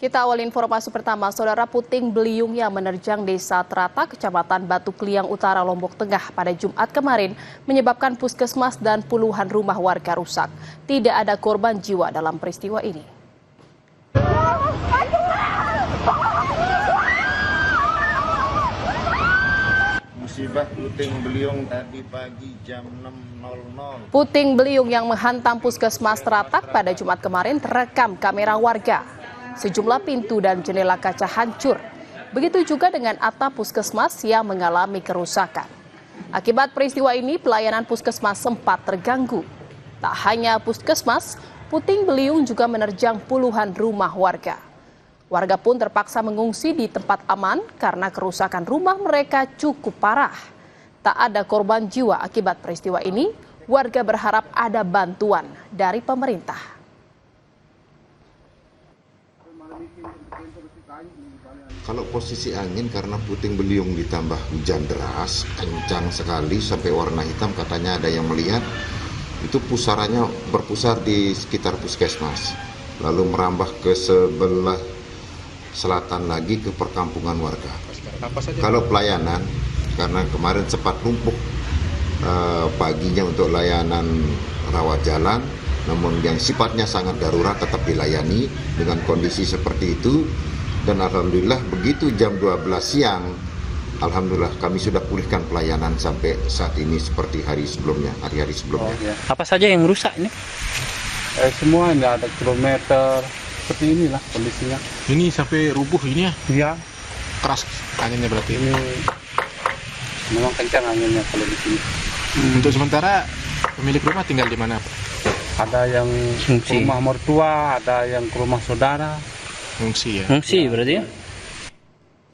Kita awal informasi pertama, Saudara. Puting beliung yang menerjang Desa Terata, Kecamatan Batu Kliang Utara, Lombok Tengah pada Jumat kemarin menyebabkan puskesmas dan puluhan rumah warga rusak. Tidak ada korban jiwa dalam peristiwa ini. Musibah puting beliung tadi pagi jam 6.00. Puting beliung yang menghantam puskesmas Teratak pada Jumat kemarin terekam kamera warga. Sejumlah pintu dan jendela kaca hancur. Begitu juga dengan atap puskesmas yang mengalami kerusakan. Akibat peristiwa ini, pelayanan puskesmas sempat terganggu. Tak hanya puskesmas, puting beliung juga menerjang puluhan rumah warga. Warga pun terpaksa mengungsi di tempat aman karena kerusakan rumah mereka cukup parah. Tak ada korban jiwa akibat peristiwa ini. Warga berharap ada bantuan dari pemerintah. Kalau posisi angin karena puting beliung ditambah hujan deras, kencang sekali sampai warna hitam, katanya ada yang melihat, itu pusarannya berpusar di sekitar puskesmas. Lalu merambah ke sebelah selatan lagi ke perkampungan warga. Kalau pelayanan, karena kemarin sempat lumpuh paginya untuk layanan rawat jalan, namun yang sifatnya sangat darurat tetap dilayani dengan kondisi seperti itu. Dan alhamdulillah begitu jam 12 siang, alhamdulillah kami sudah pulihkan pelayanan sampai saat ini seperti hari-hari sebelumnya. Apa saja yang rusak ini? Semua nggak ada kilometer, seperti inilah kondisinya. Ini sampai rubuh ini ya? Iya. Keras anginnya berarti? Ini memang kencang anginnya kalau di sini. Untuk sementara pemilik rumah tinggal di mana? Ada yang ke rumah mertua, ada yang ke rumah saudara. Mengungsi ya? Mengungsi berarti ya?